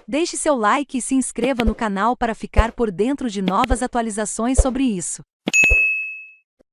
Deixe seu like e se inscreva no canal para ficar por dentro de novas atualizações sobre isso.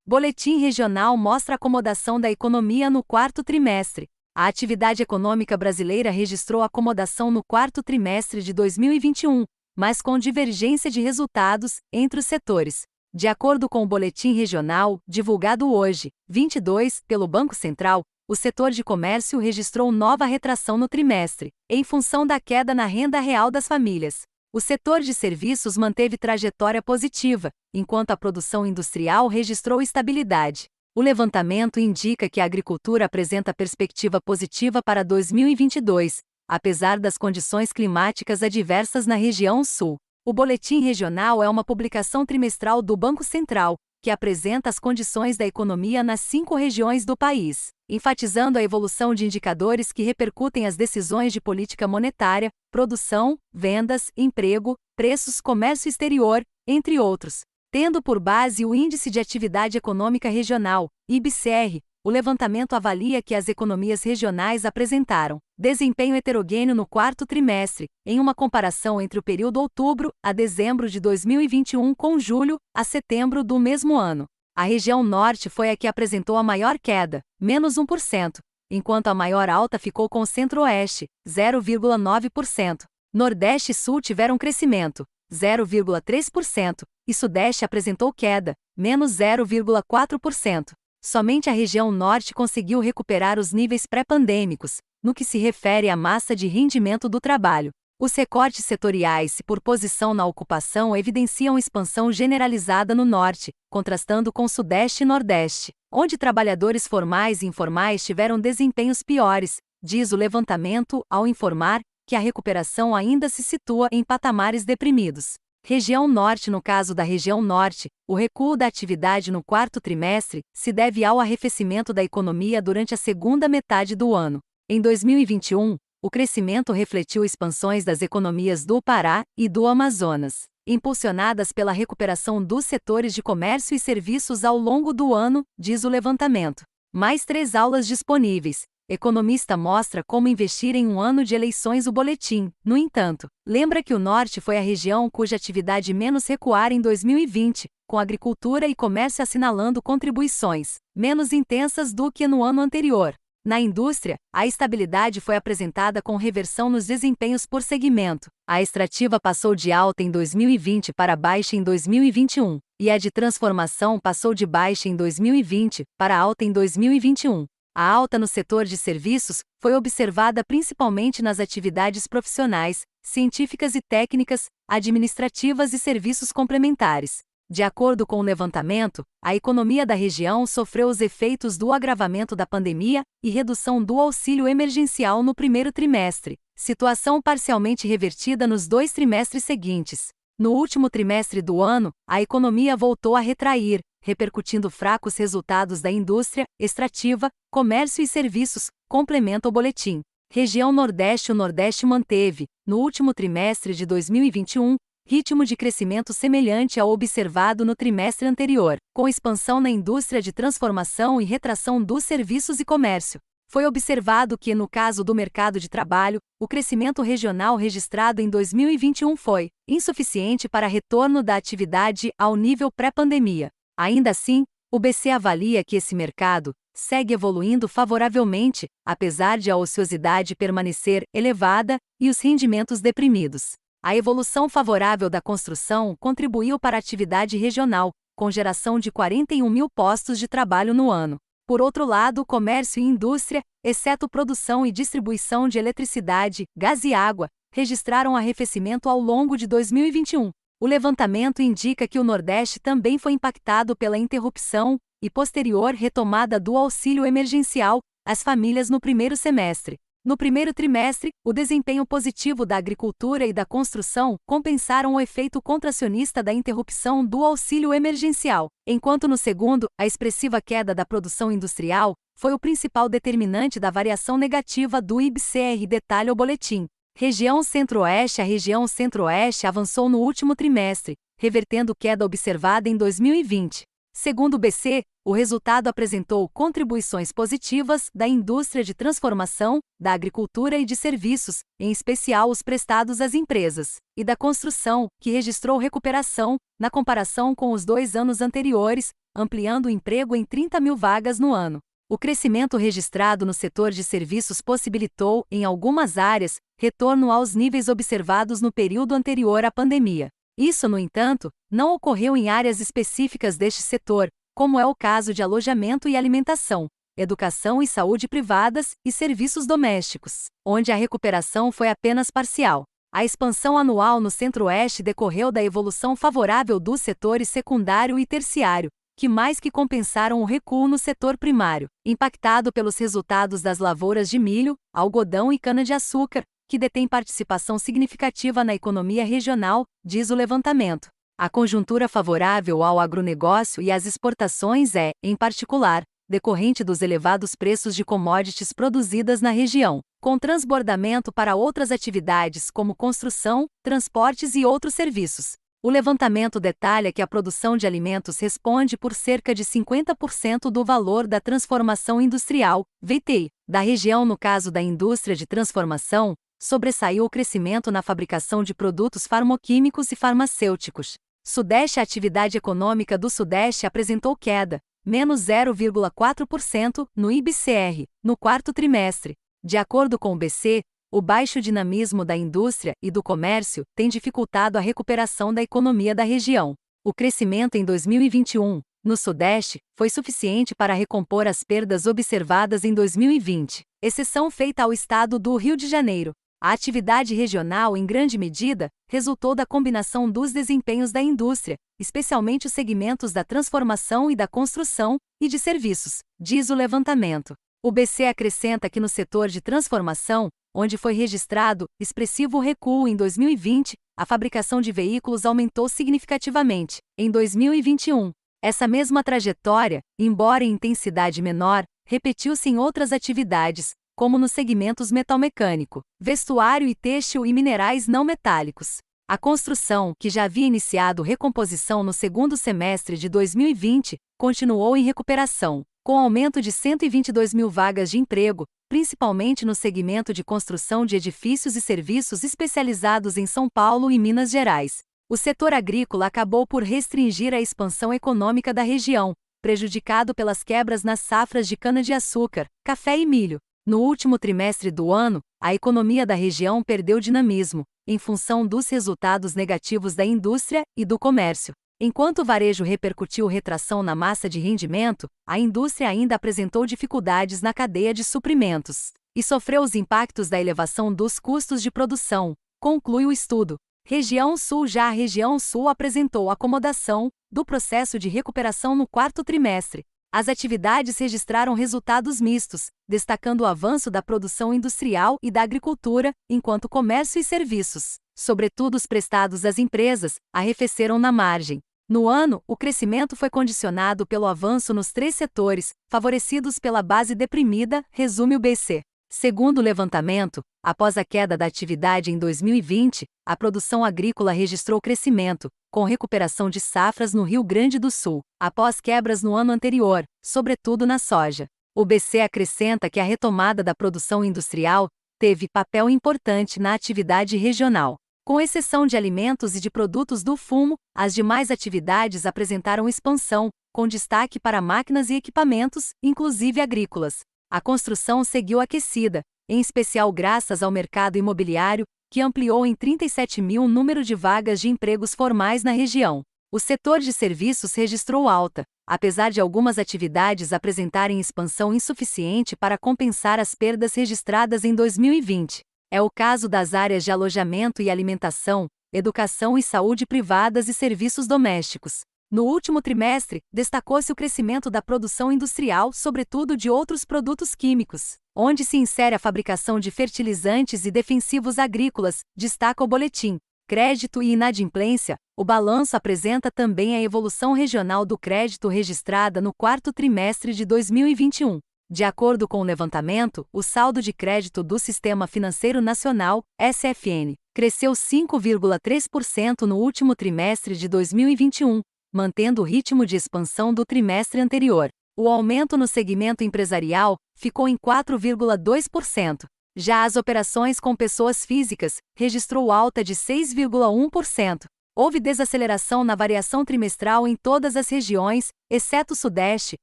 Boletim regional mostra a acomodação da economia no quarto trimestre. A atividade econômica brasileira registrou acomodação no quarto trimestre de 2021, mas com divergência de resultados entre os setores. De acordo com o boletim regional, divulgado hoje, 22, pelo Banco Central, o setor de comércio registrou nova retração no trimestre, em função da queda na renda real das famílias. O setor de serviços manteve trajetória positiva, enquanto a produção industrial registrou estabilidade. O levantamento indica que a agricultura apresenta perspectiva positiva para 2022, apesar das condições climáticas adversas na região sul. O Boletim Regional é uma publicação trimestral do Banco Central, que apresenta as condições da economia nas 5 regiões do país, enfatizando a evolução de indicadores que repercutem as decisões de política monetária, produção, vendas, emprego, preços, comércio exterior, entre outros. Tendo por base o Índice de Atividade Econômica Regional, IBCR, o levantamento avalia que as economias regionais apresentaram desempenho heterogêneo no quarto trimestre, em uma comparação entre o período outubro a dezembro de 2021 com julho a setembro do mesmo ano. A região norte foi a que apresentou a maior queda, menos 1%, enquanto a maior alta ficou com o centro-oeste, 0,9%. Nordeste e sul tiveram crescimento, 0,3%, e sudeste apresentou queda, menos 0,4%. Somente a região norte conseguiu recuperar os níveis pré-pandêmicos, no que se refere à massa de rendimento do trabalho. Os recortes setoriais por posição na ocupação evidenciam expansão generalizada no norte, contrastando com sudeste e nordeste, onde trabalhadores formais e informais tiveram desempenhos piores, diz o levantamento, ao informar que a recuperação ainda se situa em patamares deprimidos. Região Norte. No caso da região Norte, o recuo da atividade no quarto trimestre se deve ao arrefecimento da economia durante a segunda metade do ano. Em 2021, o crescimento refletiu expansões das economias do Pará e do Amazonas, impulsionadas pela recuperação dos setores de comércio e serviços ao longo do ano, diz o levantamento. Mais 3 aulas disponíveis. Economista mostra como investir em um ano de eleições. O boletim, no entanto, lembra que o Norte foi a região cuja atividade menos recuar em 2020, com agricultura e comércio assinalando contribuições menos intensas do que no ano anterior. Na indústria, a estabilidade foi apresentada com reversão nos desempenhos por segmento. A extrativa passou de alta em 2020 para baixa em 2021, e a de transformação passou de baixa em 2020 para alta em 2021. A alta no setor de serviços foi observada principalmente nas atividades profissionais, científicas e técnicas, administrativas e serviços complementares. De acordo com o levantamento, a economia da região sofreu os efeitos do agravamento da pandemia e redução do auxílio emergencial no primeiro trimestre, situação parcialmente revertida nos 2 trimestres seguintes. No último trimestre do ano, a economia voltou a retrair, repercutindo fracos resultados da indústria, extrativa, comércio e serviços, complementa o boletim. Região Nordeste. O Nordeste manteve, no último trimestre de 2021, ritmo de crescimento semelhante ao observado no trimestre anterior, com expansão na indústria de transformação e retração dos serviços e comércio. Foi observado que, no caso do mercado de trabalho, o crescimento regional registrado em 2021 foi insuficiente para retorno da atividade ao nível pré-pandemia. Ainda assim, o BC avalia que esse mercado segue evoluindo favoravelmente, apesar de a ociosidade permanecer elevada e os rendimentos deprimidos. A evolução favorável da construção contribuiu para a atividade regional, com geração de 41 mil postos de trabalho no ano. Por outro lado, o comércio e indústria, exceto produção e distribuição de eletricidade, gás e água, registraram arrefecimento ao longo de 2021. O levantamento indica que o Nordeste também foi impactado pela interrupção e posterior retomada do auxílio emergencial às famílias no primeiro semestre. No primeiro trimestre, o desempenho positivo da agricultura e da construção compensaram o efeito contracionista da interrupção do auxílio emergencial, enquanto no segundo, a expressiva queda da produção industrial foi o principal determinante da variação negativa do IBCR, detalha o boletim. Região Centro-Oeste. A região Centro-Oeste avançou no último trimestre, revertendo queda observada em 2020. Segundo o BC, o resultado apresentou contribuições positivas da indústria de transformação, da agricultura e de serviços, em especial os prestados às empresas, e da construção, que registrou recuperação, na comparação com os 2 anos anteriores, ampliando o emprego em 30 mil vagas no ano. O crescimento registrado no setor de serviços possibilitou, em algumas áreas, retorno aos níveis observados no período anterior à pandemia. Isso, no entanto, não ocorreu em áreas específicas deste setor, como é o caso de alojamento e alimentação, educação e saúde privadas e serviços domésticos, onde a recuperação foi apenas parcial. A expansão anual no Centro-Oeste decorreu da evolução favorável dos setores secundário e terciário, que mais que compensaram o recuo no setor primário, impactado pelos resultados das lavouras de milho, algodão e cana-de-açúcar, que detém participação significativa na economia regional, diz o levantamento. A conjuntura favorável ao agronegócio e às exportações é, em particular, decorrente dos elevados preços de commodities produzidas na região, com transbordamento para outras atividades como construção, transportes e outros serviços. O levantamento detalha que a produção de alimentos responde por cerca de 50% do valor da transformação industrial, VTI, da região. No caso da indústria de transformação, sobressaiu o crescimento na fabricação de produtos farmoquímicos e farmacêuticos. Sudeste. A atividade econômica do Sudeste apresentou queda, menos 0,4%, no IBCR, no quarto trimestre. De acordo com o BC, o baixo dinamismo da indústria e do comércio tem dificultado a recuperação da economia da região. O crescimento em 2021, no Sudeste, foi suficiente para recompor as perdas observadas em 2020, exceção feita ao estado do Rio de Janeiro. A atividade regional, em grande medida, resultou da combinação dos desempenhos da indústria, especialmente os segmentos da transformação e da construção, e de serviços, diz o levantamento. O BC acrescenta que no setor de transformação, onde foi registrado expressivo recuo em 2020, a fabricação de veículos aumentou significativamente em 2021. Essa mesma trajetória, embora em intensidade menor, repetiu-se em outras atividades, como nos segmentos metalmecânico, vestuário e têxtil e minerais não metálicos. A construção, que já havia iniciado recomposição no segundo semestre de 2020, continuou em recuperação, com aumento de 122 mil vagas de emprego, principalmente no segmento de construção de edifícios e serviços especializados em São Paulo e Minas Gerais. O setor agrícola acabou por restringir a expansão econômica da região, prejudicado pelas quebras nas safras de cana-de-açúcar, café e milho. No último trimestre do ano, a economia da região perdeu dinamismo, em função dos resultados negativos da indústria e do comércio. Enquanto o varejo repercutiu retração na massa de rendimento, a indústria ainda apresentou dificuldades na cadeia de suprimentos e sofreu os impactos da elevação dos custos de produção, conclui o estudo. Região Sul. Já a região Sul apresentou acomodação do processo de recuperação no quarto trimestre. As atividades registraram resultados mistos, destacando o avanço da produção industrial e da agricultura, enquanto comércio e serviços, sobretudo os prestados às empresas, arrefeceram na margem. No ano, o crescimento foi condicionado pelo avanço nos 3 setores, favorecidos pela base deprimida, resume o BC. Segundo o levantamento, após a queda da atividade em 2020, a produção agrícola registrou crescimento, com recuperação de safras no Rio Grande do Sul, após quebras no ano anterior, sobretudo na soja. O BC acrescenta que a retomada da produção industrial teve papel importante na atividade regional. Com exceção de alimentos e de produtos do fumo, as demais atividades apresentaram expansão, com destaque para máquinas e equipamentos, inclusive agrícolas. A construção seguiu aquecida, em especial graças ao mercado imobiliário, que ampliou em 37 mil o número de vagas de empregos formais na região. O setor de serviços registrou alta, apesar de algumas atividades apresentarem expansão insuficiente para compensar as perdas registradas em 2020. É o caso das áreas de alojamento e alimentação, educação e saúde privadas e serviços domésticos. No último trimestre, destacou-se o crescimento da produção industrial, sobretudo de outros produtos químicos, onde se insere a fabricação de fertilizantes e defensivos agrícolas, destaca o boletim. Crédito e inadimplência. O balanço apresenta também a evolução regional do crédito registrada no quarto trimestre de 2021. De acordo com o levantamento, o saldo de crédito do Sistema Financeiro Nacional, SFN, cresceu 5,3% no último trimestre de 2021, mantendo o ritmo de expansão do trimestre anterior. O aumento no segmento empresarial ficou em 4,2%. Já as operações com pessoas físicas registrou alta de 6,1%. Houve desaceleração na variação trimestral em todas as regiões, exceto o Sudeste,